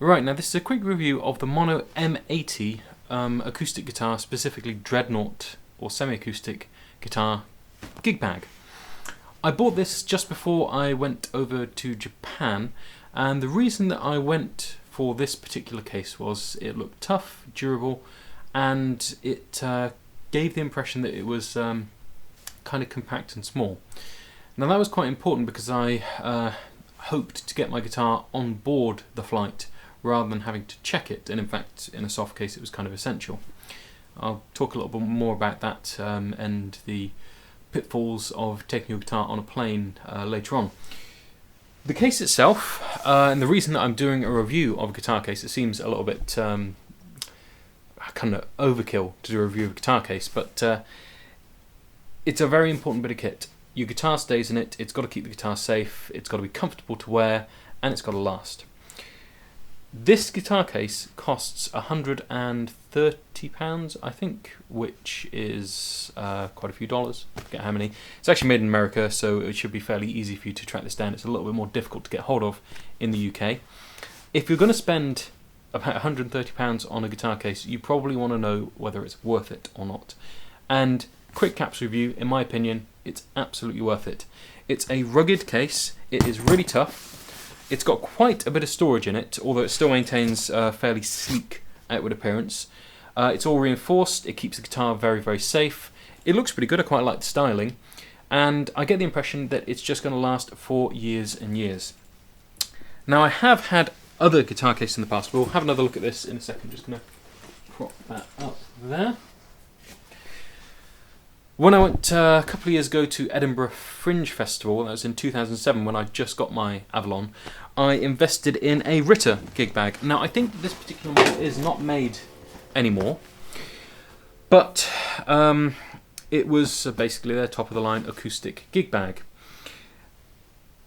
Right, now this is a quick review of the Mono M80 acoustic guitar, specifically Dreadnought or semi-acoustic guitar gig bag. I bought this just before I went over to Japan, and the reason that I went for this particular case was it looked tough, durable, and it gave the impression that it was kind of compact and small. Now that was quite important because I hoped to get my guitar on board the flight rather than having to check it, and in fact in a soft case it was kind of essential. I'll talk a little bit more about that and the pitfalls of taking your guitar on a plane later on. The case itself, and the reason that I'm doing a review of a guitar case, it seems a little bit kind of overkill to do a review of a guitar case, but it's a very important bit of kit. Your guitar stays in it, it's got to keep the guitar safe, it's got to be comfortable to wear, and it's got to last. This guitar case costs £130, I think, which is quite a few dollars. I forget how many. It's actually made in America, so it should be fairly easy for you to track this down. It's a little bit more difficult to get hold of in the UK. If you're going to spend about £130 on a guitar case, you probably want to know whether it's worth it or not. And quick caps review, in my opinion, it's absolutely worth it. It's a rugged case. It is really tough. It's got quite a bit of storage in it, although it still maintains a fairly sleek outward appearance. It's all reinforced, it keeps the guitar very, very safe. It looks pretty good, I quite like the styling. And I get the impression that it's just going to last for years and years. Now I have had other guitar cases in the past. We'll have another look at this in a second. I'm just going to prop that up there. When I went a couple of years ago to Edinburgh Fringe Festival, that was in 2007 when I just got my Avalon, I invested in a Ritter gig bag. Now I think this particular model is not made anymore, but it was basically their top of the line acoustic gig bag.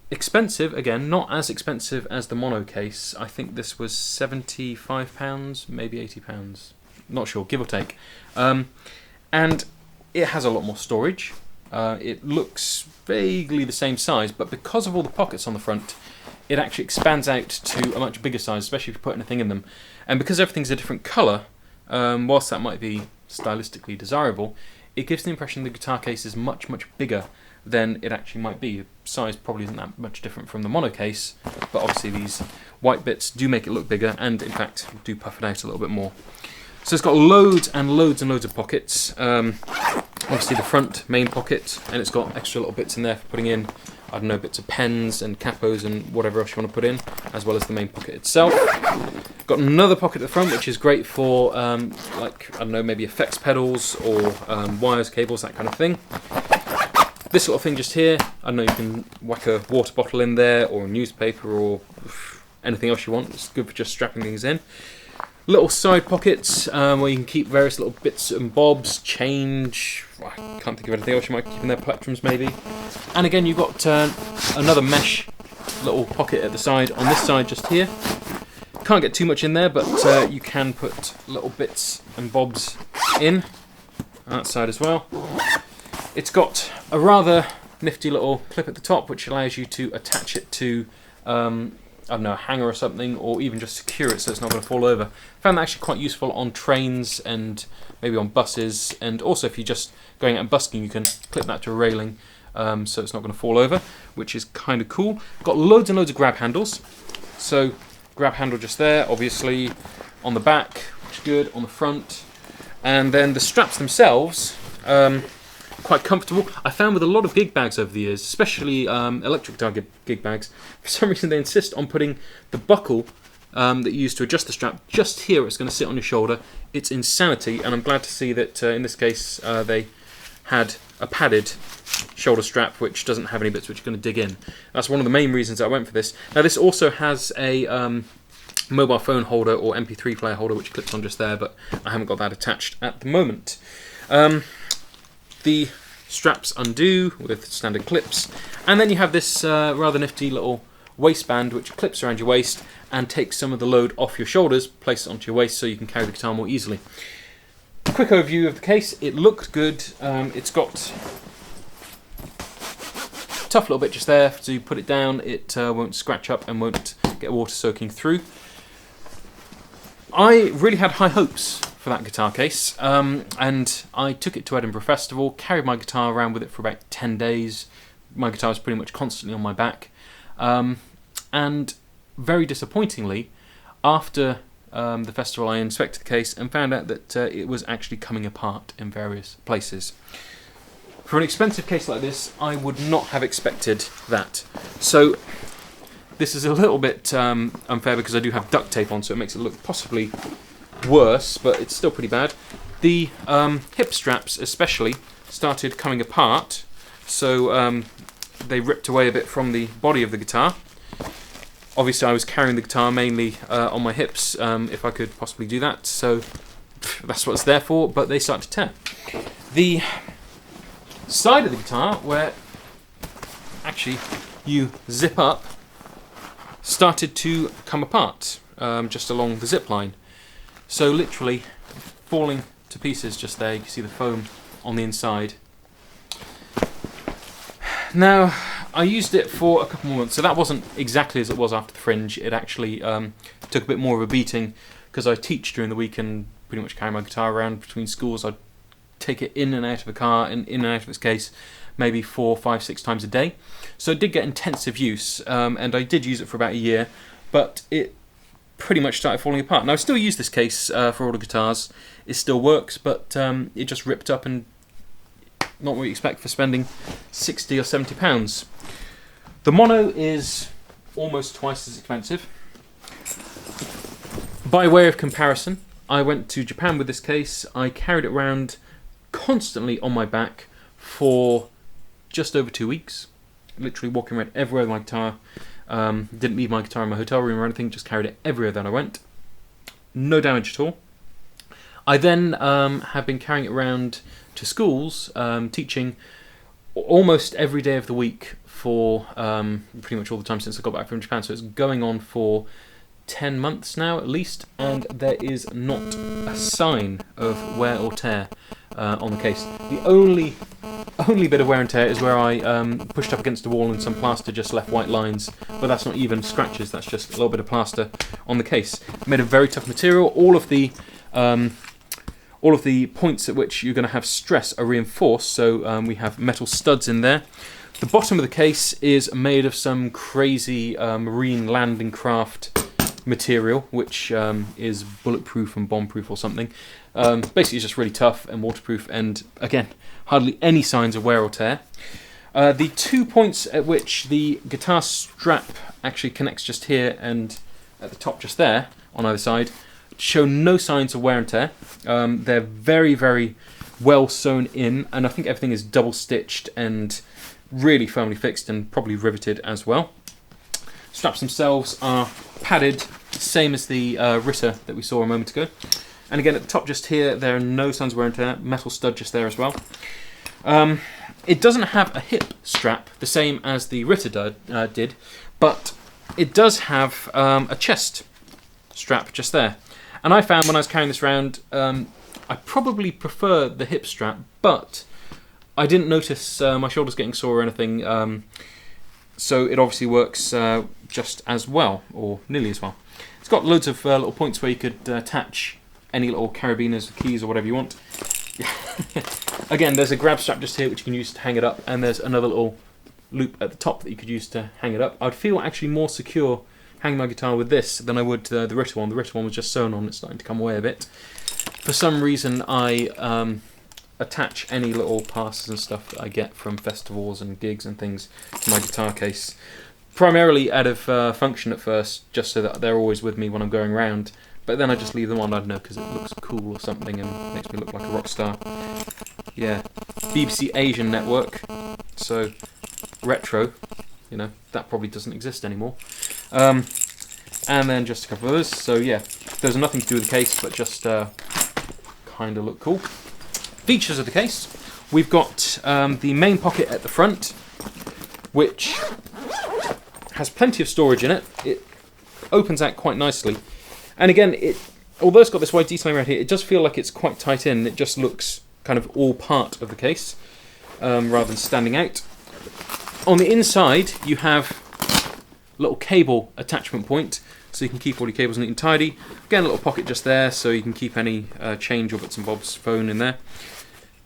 Expensive, again, not as expensive as the mono case. I think this was £75, maybe £80, not sure, give or take. And it has a lot more storage. It looks vaguely the same size, but because of all the pockets on the front, it actually expands out to a much bigger size, especially if you put anything in them. And because everything's a different colour, whilst that might be stylistically desirable, it gives the impression the guitar case is much, much bigger than it actually might be. The size probably isn't that much different from the mono case, but obviously these white bits do make it look bigger and in fact do puff it out a little bit more. So it's got loads and loads and loads of pockets. Obviously the front main pocket, and it's got extra little bits in there for putting in, I don't know, bits of pens and capos and whatever else you want to put in, as well as the main pocket itself. Got another pocket at the front which is great for like, I don't know, maybe effects pedals or wires, cables, that kind of thing. This little thing just here, I don't know, you can whack a water bottle in there or a newspaper or anything else you want. It's good for just strapping things in. Little side pockets where you can keep various little bits and bobs, change, I can't think of anything else you might keep in there, plectrums maybe. And again you've got another mesh little pocket at the side, on this side just here. Can't get too much in there, but you can put little bits and bobs in on that side as well. It's got a rather nifty little clip at the top which allows you to attach it to I don't know, a hanger or something, or even just secure it so it's not going to fall over. Found that actually quite useful on trains and maybe on buses, and also if you're just going out and busking you can clip that to a railing so it's not going to fall over, which is kind of cool. Got loads and loads of grab handles. So grab handle just there, obviously, on the back, which is good, on the front. And then the straps themselves, quite comfortable. I found with a lot of gig bags over the years, especially electric guitar gig bags, for some reason they insist on putting the buckle that you use to adjust the strap just here. It's going to sit on your shoulder. It's insanity, and I'm glad to see that in this case they had a padded shoulder strap which doesn't have any bits which are going to dig in. That's one of the main reasons I went for this. Now this also has a mobile phone holder or MP3 player holder which clips on just there, but I haven't got that attached at the moment. The straps undo with standard clips, and then you have this rather nifty little waistband which clips around your waist and takes some of the load off your shoulders, place it onto your waist so you can carry the guitar more easily. Quick overview of the case. It looked good. It's got a tough little bit just there to put it down. It won't scratch up and won't get water soaking through. I really had high hopes for that guitar case, and I took it to Edinburgh Festival, carried my guitar around with it for about 10 days. My guitar was pretty much constantly on my back, and very disappointingly, after the festival, I inspected the case and found out that it was actually coming apart in various places. For an expensive case like this, I would not have expected that. So this is a little bit unfair because I do have duct tape on, so it makes it look possibly worse, but it's still pretty bad. The hip straps especially started coming apart, so they ripped away a bit from the body of the guitar. Obviously I was carrying the guitar mainly on my hips, if I could possibly do that, so that's what it's there for, but they started to tear. The side of the guitar, where actually you zip up, started to come apart just along the zip line. So literally falling to pieces just there. You can see the foam on the inside. Now, I used it for a couple more months, so that wasn't exactly as it was after the Fringe. It actually took a bit more of a beating because I teach during the week and pretty much carry my guitar around between schools. I'd take it in and out of the car and in and out of its case maybe 4, 5, 6 times a day. So it did get intensive use, and I did use it for about a year, but it pretty much started falling apart. Now I still use this case for all the guitars. It still works, but it just ripped up and not what you expect for spending £60 or £70. The mono is almost twice as expensive. By way of comparison, I went to Japan with this case. I carried it around constantly on my back for just over 2 weeks. Literally walking around everywhere with my guitar. Didn't leave my guitar in my hotel room or anything, just carried it everywhere that I went. No damage at all. I then have been carrying it around to schools, teaching almost every day of the week for pretty much all the time since I got back from Japan. So it's going on for 10 months now at least, and there is not a sign of wear or tear on the case. The only bit of wear and tear is where I pushed up against the wall and some plaster just left white lines, but that's not even scratches, that's just a little bit of plaster on the case. Made of very tough material. All of the points at which you're going to have stress are reinforced, so we have metal studs in there. The bottom of the case is made of some crazy marine landing craft material, which is bulletproof and bomb-proof or something. Basically it's just really tough and waterproof, and again, hardly any signs of wear or tear. The 2 points at which the guitar strap actually connects just here and at the top just there on either side show no signs of wear and tear. They're very, very well sewn in, and I think everything is double stitched and really firmly fixed and probably riveted as well. Straps themselves are padded, same as the Ritter that we saw a moment ago. And again, at the top just here, there are no signs of wear and tear. Metal stud just there as well. It doesn't have a hip strap, the same as the Ritter did, but it does have a chest strap just there. And I found when I was carrying this around, I probably prefer the hip strap, but I didn't notice my shoulders getting sore or anything, so it obviously works just as well, or nearly as well. It's got loads of little points where you could attach any little carabiners or keys or whatever you want. Again, there's a grab strap just here which you can use to hang it up, and there's another little loop at the top that you could use to hang it up. I'd feel actually more secure hanging my guitar with this than I would the Ritter one. The Ritter one was just sewn on, it's starting to come away a bit. For some reason I attach any little passes and stuff that I get from festivals and gigs and things to my guitar case. Primarily out of function at first, just so that they're always with me when I'm going around. But then I just leave them on, I don't know, because it looks cool or something and makes me look like a rock star. Yeah, BBC Asian Network, so retro, you know, that probably doesn't exist anymore. And then just a couple of others, so yeah, those are nothing to do with the case, but just kind of look cool. Features of the case: we've got the main pocket at the front, which has plenty of storage in it. It opens out quite nicely. And again, although it's got this wide detailing around here, it does feel like it's quite tight in. It just looks kind of all part of the case, rather than standing out. On the inside, you have little cable attachment point, so you can keep all your cables neat and tidy. Again, a little pocket just there, so you can keep any change or bits and bobs phone in there.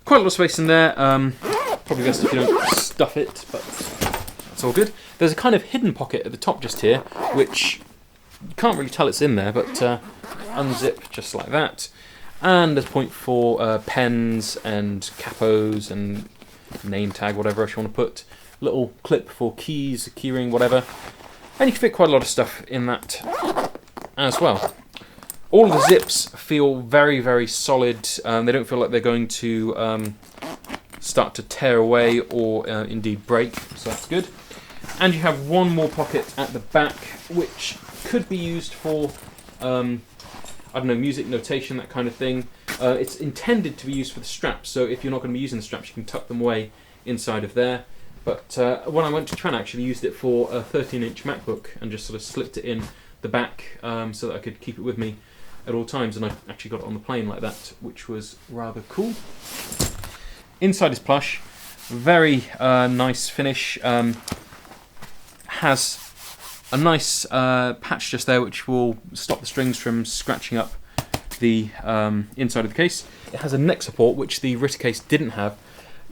Quite a lot of space in there. Probably best if you don't stuff it, but that's all good. There's a kind of hidden pocket at the top just here, which you can't really tell it's in there, but unzip just like that. And there's point for pens and capos and name tag, whatever else you want to put. Little clip for keys, keyring, whatever. And you can fit quite a lot of stuff in that as well. All of the zips feel very, very solid. They don't feel like they're going to start to tear away or indeed break, so that's good. And you have one more pocket at the back, which could be used for, I don't know, music notation, that kind of thing. It's intended to be used for the straps, so if you're not going to be using the straps, you can tuck them away inside of there. But when I went to Tran, I actually used it for a 13-inch MacBook and just sort of slipped it in the back so that I could keep it with me at all times, and I actually got it on the plane like that, which was rather cool. Inside is plush, very nice finish. Has a nice patch just there which will stop the strings from scratching up the inside of the case. It has a neck support which the Ritter case didn't have,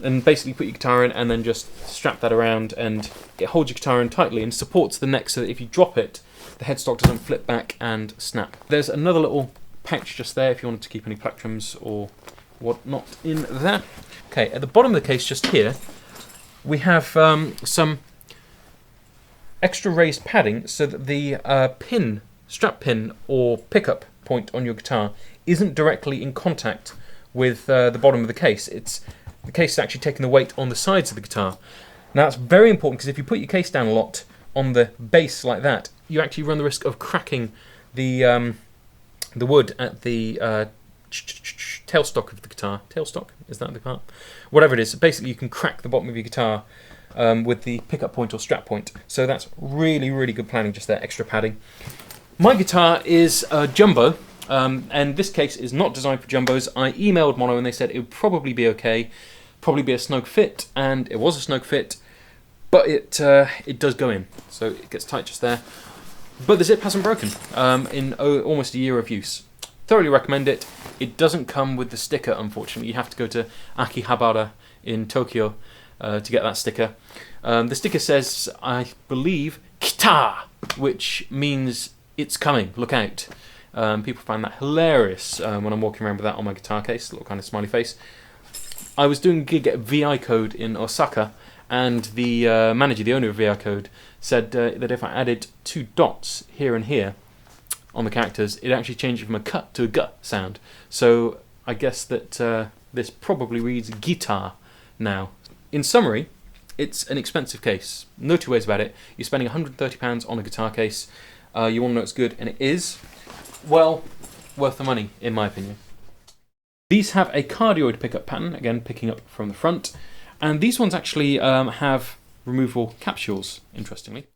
and basically put your guitar in and then just strap that around, and it holds your guitar in tightly and supports the neck so that if you drop it, the headstock doesn't flip back and snap. There's another little pouch just there if you wanted to keep any plectrums or whatnot in there. Okay, at the bottom of the case just here, we have some extra raised padding so that the strap pin or pickup point on your guitar isn't directly in contact with the bottom of the case. The case is actually taking the weight on the sides of the guitar. Now that's very important, because if you put your case down a lot on the bass like that, you actually run the risk of cracking the wood at the tailstock of the guitar. Tailstock? Is that the part? Whatever it is. Basically, you can crack the bottom of your guitar with the pickup point or strap point. So that's really, really good planning just there, extra padding. My guitar is a jumbo, and this case is not designed for jumbos. I emailed Mono and they said it would probably be okay, probably be a snug fit, and it was a snug fit, but it does go in, so it gets tight just there. But the zip hasn't broken in almost a year of use. Thoroughly recommend it. It doesn't come with the sticker, unfortunately. You have to go to Akihabara in Tokyo to get that sticker. The sticker says, I believe, "Kita," which means it's coming, look out. People find that hilarious when I'm walking around with that on my guitar case, a little kind of smiley face. I was doing a gig at VI Code in Osaka, and the manager, the owner of VI Code, said that if I added 2 dots here and here on the characters, it actually changed it from a "k" to a "g" sound. So I guess that this probably reads guitar now. In summary, it's an expensive case. No two ways about it. You're spending £130 on a guitar case. You want to know it's good, and it is. Well, worth the money, in my opinion. These have a cardioid pickup pattern, again picking up from the front, and these ones actually have removable capsules, interestingly.